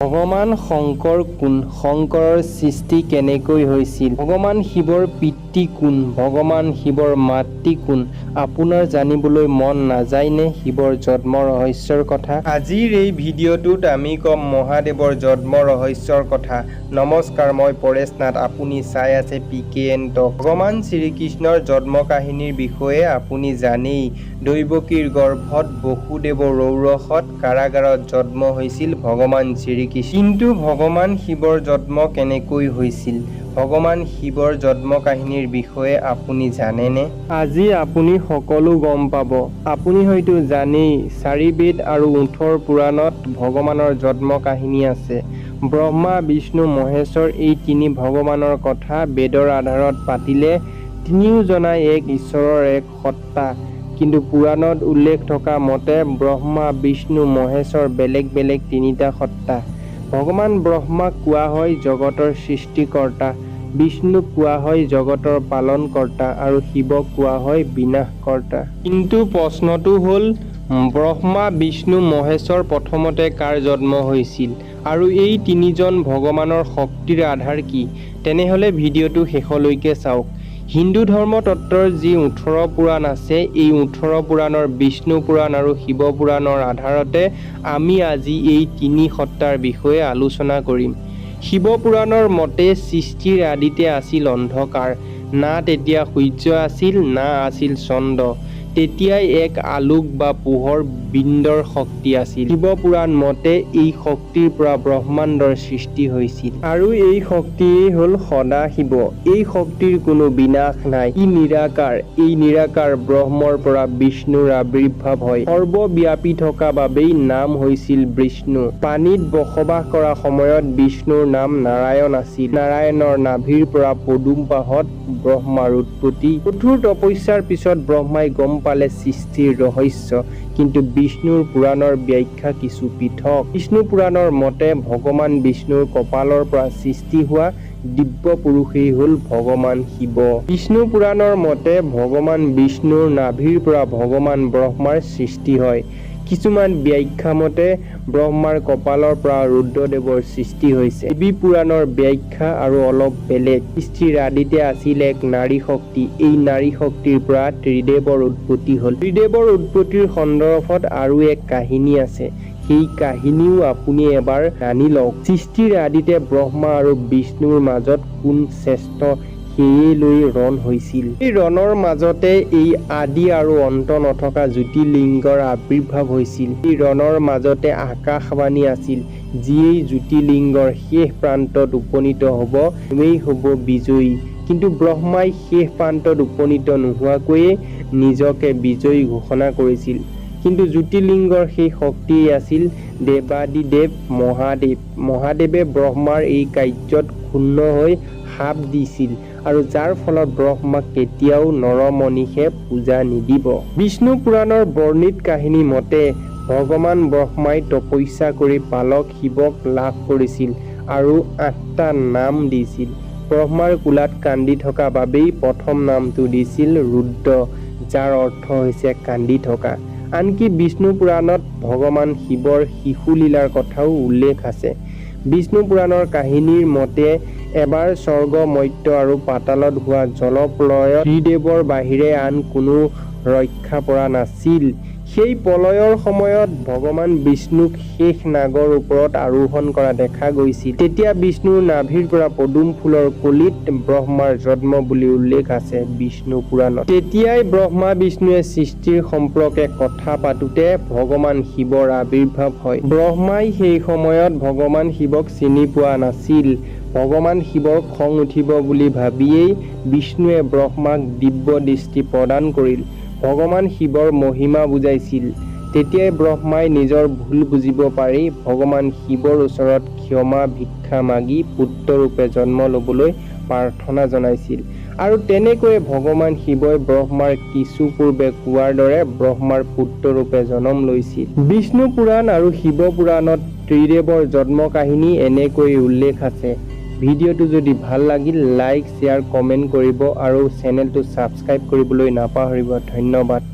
ভগৱান শংকৰ কোন? শংকৰৰ সৃষ্টি কেনেকৈ হৈছিল? ভগৱান শিৱৰ পিতৃ কোন? ভগৱান শিৱৰ মাতৃ কোন? আপোনাৰ জানিবলৈ মন নাযায়নে শিৱৰ জন্ম ৰহস্যৰ কথা? আজিৰ এই ভিডিঅ'টোত আমি ক'ম মহাদেৱৰ জন্ম ৰহস্যৰ কথা। নমস্কাৰ, মই পৰেশ নাথ। আপুনি চাই আছে PKN টক। ভগৱান শ্ৰীকৃষ্ণৰ জন্ম কাহিনীৰ বিষয়ে আপুনি জানেই। দৈৱকীৰ গৰ্ভত বসুদেৱৰ ঔৰসত কাৰাগাৰত জন্ম হৈছিল ভগৱান শ্ৰীকৃষ্ণ। কিন্তু ভগৱান শিৱৰ জন্ম কেনেকৈ হৈছিল? ভগৱান শিৱৰ জন্ম কাহিনীৰ বিষয়ে আপুনি জানেনে? আজি আপুনি সকলো গম পাব। আপুনি হয়তো জানেই 4 বেদ আৰু 18 পুৰাণত ভগৱানৰ জন্ম কাহিনী আছে। ব্ৰহ্মা, বিষ্ণু, মহেশ্বৰ এই 3 ভগৱানৰ কথা বেদৰ আধাৰত পাতিলে তিনিওজনাই এক ঈশ্বৰৰ এক সত্তা। কিন্তু পুৰাণত উল্লেখ থকা মতে ব্ৰহ্মা, বিষ্ণু, মহেশ্বৰ বেলেগ বেলেগ 3টা সত্তা। ভগৱান ব্ৰহ্মাক কোৱা হয় জগতৰ সৃষ্টিকৰ্তা, বিষ্ণুক কোৱা হয় জগতৰ পালনকৰ্তা আৰু শিৱক কোৱা হয় বিনাশকৰ্তা। কিন্তু প্ৰশ্নটো হ'ল ব্ৰহ্মা, বিষ্ণু, মহেশ্বৰ প্ৰথমতে কাৰ জন্ম হৈছিল আৰু এই 3জন ভগৱানৰ শক্তিৰ আধাৰ কি? তেনেহ'লে ভিডিঅ'টো শেষলৈকে চাওক। হিন্দু ধৰ্মতত্ত্বৰ যি 18 পুৰাণ আছে, এই 18 পুৰাণৰ বিষ্ণু পুৰাণ আৰু শিৱ পুৰাণৰ আধাৰতে আমি আজি এই 3 সত্তাৰ বিষয়ে আলোচনা কৰিম। শিৱ পুৰাণৰ মতে সৃষ্টিৰ আদিতে আছিল অন্ধকাৰ। না তেতিয়া সূৰ্য আছিল, না আছিল চন্দ্ৰ। তেতিয়াই এক আলোক বা পোহৰ বিন্দৰ শক্তি আছিল। শিৱ পুৰাণ মতে এই শক্তিৰ পৰা ব্ৰহ্মাণ্ডৰ সৃষ্টি হৈছিল আৰু এই শক্তিয়েই হ'ল সদাশিৱ। এই শক্তিৰ কোনো বিনাশ নাই, ই নিৰাকাৰ। এই নিৰাকাৰ ব্ৰহ্মৰ পৰা বিষ্ণুৰ আবিৰ্ভাৱ হয়। সৰ্বব্যাপী থকা বাবেই নাম হৈছিল বিষ্ণু। পানীত বসবাস কৰা সময়ত বিষ্ণুৰ নাম নাৰায়ণ আছিল। নাৰায়ণৰ নাভিৰ পৰা পদুম পাহত ব্ৰহ্মাৰ উৎপত্তি। কঠোৰ তপস্যাৰ পিছত ব্ৰহ্মাই গম পালে সৃষ্টিৰ ৰহস্য। কিন্তু বিষ্ণুৰ পুৰাণৰ ব্যাখ্যা কিছু পৃথক। বিষ্ণু পুৰাণৰ মতে ভগৱান বিষ্ণুৰ কপালৰ পৰা সৃষ্টি হোৱা দিব্য পুৰুষেই হ'ল ভগৱান শিৱ। বিষ্ণু পুৰাণৰ মতে ভগৱান বিষ্ণুৰ নাভিৰ পৰা ভগৱান ব্ৰহ্মাৰ সৃষ্টি হয়। কিছুমান ব্যাখ্যা মতে ব্ৰহ্মাৰ কপালৰ পৰা ৰুদ্ৰদেৱৰ সৃষ্টি হৈছে। দেৱী পুৰাণৰ ব্যাখ্যা আৰু অলপ বেলেগ। সৃষ্টিৰ আদিতে আছিল এক নাৰী শক্তি। এই নাৰী শক্তিৰ পৰা ত্ৰিদেৱৰ উৎপত্তি হ'ল। ত্ৰিদেৱৰ উৎপত্তিৰ সন্দৰ্ভত আৰু এক কাহিনী আছে। সেই কাহিনীও আপুনি এবাৰ জানি লওক। সৃষ্টিৰ আদিতে ব্ৰহ্মা আৰু বিষ্ণুৰ মাজত কোন শ্ৰেষ্ঠ সেয়ে লৈ ৰণ হৈছিল। এই ৰণৰ মাজতে এই আদি আৰু অন্ত নথকা জ্যোতিৰ্লিংগৰ আবিৰ্ভাৱ হৈছিল। এই ৰণৰ মাজতে আকাশবাণী আছিল, যিয়েই জ্যোতিৰ্লিংগৰ শেষ প্ৰান্তত উপনীত হ'ব, তুমেই হ'ব বিজয়ী। কিন্তু ব্ৰহ্মাই শেষ প্ৰান্তত উপনীত নোহোৱাকৈয়ে নিজকে বিজয়ী ঘোষণা কৰিছিল। কিন্তু জ্যোতিৰ্লিংগৰ সেই শক্তিয়েই আছিল দেৱাদিদেৱ মহাদেৱ। মহাদেৱে ব্ৰহ্মাৰ এই কাৰ্যত ক্ষুণ্ণ হৈ শাপ দিছিল আৰু যাৰ ফলত ব্ৰহ্মাক কেতিয়াও নৰমনীষে পূজা নিদিব। বিষ্ণু পুৰাণৰ বৰ্ণিত কাহিনী মতে ভগৱান ব্ৰহ্মাই তপস্যা কৰি পালক শিৱক লাভ কৰিছিল আৰু 8টা নাম দিছিল। ব্ৰহ্মাৰ কোলাত কান্দি থকা বাবেই প্ৰথম নামটো দিছিল ৰুদ্ৰ, যাৰ অৰ্থ হৈছে কান্দি থকা। আনকি বিষ্ণু পুৰাণত ভগৱান শিৱৰ শিশুলীলাৰ কথাও উল্লেখ আছে। বিষ্ণু পুৰাণৰ কাহিনীৰ মতে এবাৰ স্বৰ্গ, মৰ্ত্য আৰু পাতালত হোৱা জলপ্ৰলয়ত ত্ৰিদেৱৰ বাহিৰে আন কোনো ৰক্ষা পৰা নাছিল। সেই প্ৰলয়ৰ সময়ত ভগৱান বিষ্ণুক শেষ নাগৰ ওপৰত আৰোহণ কৰা দেখা গৈছিল। তেতিয়া বিষ্ণুৰ নাভিৰ পৰা পদুম ফুলৰ কলিত ব্ৰহ্মাৰ জন্ম বুলি উল্লেখ আছে বিষ্ণু পুৰাণত। তেতিয়াই ব্ৰহ্মা বিষ্ণুৱে সৃষ্টিৰ সম্পৰ্কে কথা পাতোতে ভগৱান শিৱৰ আবিৰ্ভাৱ হয়। ব্ৰহ্মাই সেই সময়ত ভগৱান শিৱক চিনি পোৱা নাছিল। ভগৱান শিৱৰ খং উঠিব বুলি ভাবিয়েই বিষ্ণুৱে ব্ৰহ্মাক দিব্য দৃষ্টি প্ৰদান কৰিল। ভগৱান শিৱৰ মহিমা বুজাইছিল। তেতিয়াই ব্ৰহ্মাই নিজৰ ভুল বুজিব পাৰি ভগৱান শিৱৰ ওচৰত ক্ষমা ভিক্ষা মাগি পুত্ৰৰূপে জন্ম ল'বলৈ প্ৰাৰ্থনা জনাইছিল। আৰু তেনেকৈয়ে ভগৱান শিৱই ব্ৰহ্মাৰ কিছু পূৰ্বে কোৱাৰ দৰে ব্ৰহ্মাৰ পুত্ৰৰূপে জন্ম লৈছিল। বিষ্ণু পুৰাণ আৰু শিৱ পুৰাণত ত্ৰিদেৱৰ জন্ম কাহিনী এনেকৈ উল্লেখ আছে। ভিডিঅ'টো যদি ভাল লাগিল লাইক, শ্বেয়াৰ, কমেণ্ট কৰিব আৰু চেনেলটো ছাবস্ক্ৰাইব কৰিবলৈ নাপাহৰিব। ধন্যবাদ।